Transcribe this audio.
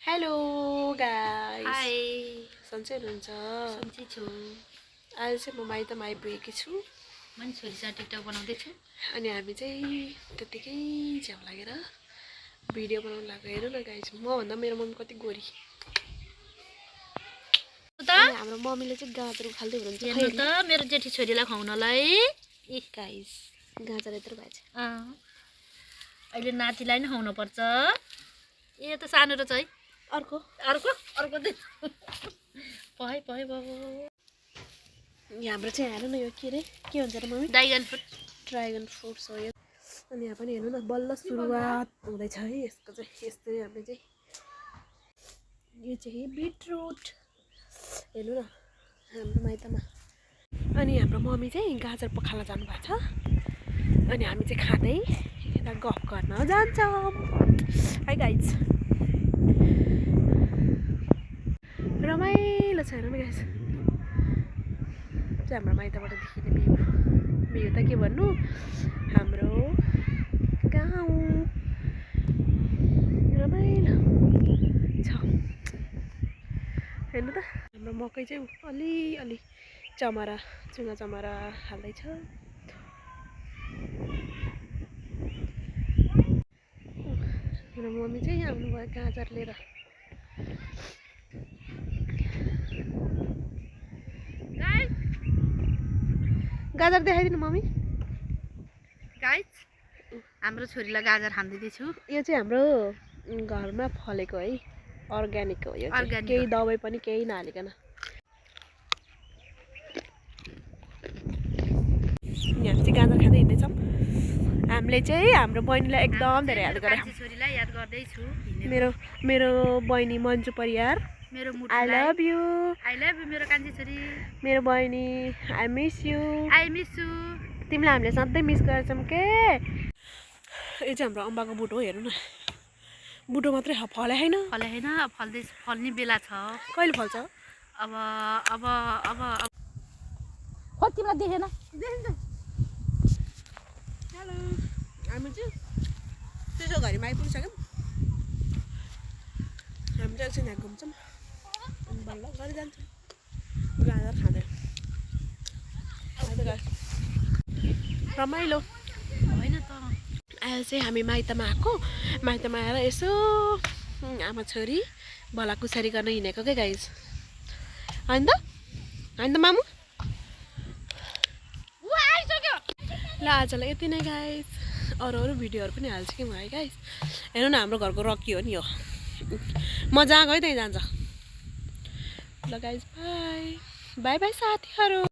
Hello guys, हाय सन्चै हुनुहुन्छ? सन्चै छु। आज चाहिँ म माइतमा आइपुगेकी छु मैले छोरीसँग टिकटक बनाउँदैछु। अनि हामी चाहिँ त्यतिकै झ्याउ लागेर भिडियो बनाउन लाग्यो। हेर्नु न गाइस, मभन्दा मेरो मम्मी कति गोरी। अनि हाम्रो मम्मीले चाहिँ गाजर उखाल्दै हुनुहुन्छ। हेर्नु त मेरो जेठी छोरीलाई खुवाउनलाई गाइस, गाजर यत्रो भएछ। अहिले नातिलाई नै खुवाउनु पर्छ। ए त सानो रहेछ है। अर्को अर्को अर्को दे पहाइ पहाइ बाबु। हाम्रो चाहिँ हेर्नु न, यो के रे, के भन्छ र मम्मी? ड्रागन फ्रुट्स हो यो। अनि यहाँ पनि हेर्नु न, बल्ल सुरुवात हुँदैछ है यसको चाहिँ। यस्तै हामीले चाहिँ यो चाहिँ बिटरुट। हेर्नु न हाम्रो माइतमा। अनि हाम्रो मम्मी चाहिँ गाजर पखाल्न जानुभएको छ अनि हामी चाहिँ खाँदै यता गफ गर्न जान्छौँ है गाइज। रमाइलो छ हेर्नु न गाइज, चाहिँ हाम्रो माइतबाट देखिने भ्यू त के भन्नु, हाम्रो गाउँ रमाइलो छ। हेर्नु त हाम्रो मकै चाहिँ अलिअलि चमरा चुङ्गा चमरा हाल्दैछ। मेरो मम्मी चाहिँ आउनुभयो गाजर लिएर। गाजर देखाइदिनु मम्मी। गाइस, हाम्रो छोरीलाई गाजर खाँदैछु। यो चाहिँ हाम्रो घरमा फलेको है, अर्ग्यानिक हो यो, केही दबाई पनि केही नहालिकन। यहाँ चाहिँ गाजर खाँदै हिँड्दैछौँ। हामीले चाहिँ हाम्रो बहिनीलाई एकदम धेरै याद गरेँ। छोरीलाई याद गर्दैछु। मेरो बहिनी मन्जु परियार, मेरो आई लभ यु मेरो कान्छी छोरी, मेरो बहिनी आई मिस यु। तिमीलाई हामीले सधैँ मिस गर्छौँ के। यो चाहिँ हाम्रो अम्बाको बुटो हो। हेर्नु न, बुटो मात्रै फले होइन, फल्ने बेला छ। कहिले फल्छ? अब अब अब खोइ तिमीलाई देखेन। हेलो, हामी चाहिँ त्यसो घरिमा आइपुगिसक्यौँ। हामी चाहिँ एकछिन यहाँ घुम्छौँ अनि बल्ल गरी जान्छौँ गाजर खाँदै। रमाइलो होइन त। आज चाहिँ हामी माइतमा आएको, माइतमा आएर यसो आमा छोरी भलाकुसारी गर्न हिँडेको क्या गाइज। होइन त मामु? ल आजलाई यति नै गाइज, अरू भिडियोहरू पनि हाल्छु कि म है गाइज। हेर्नु न हाम्रो घरको रकी हो नि यो, म जहाँ गएँ त्यहीँ जान्छ। ल गाइज, बाई बाई बाई साथीहरू।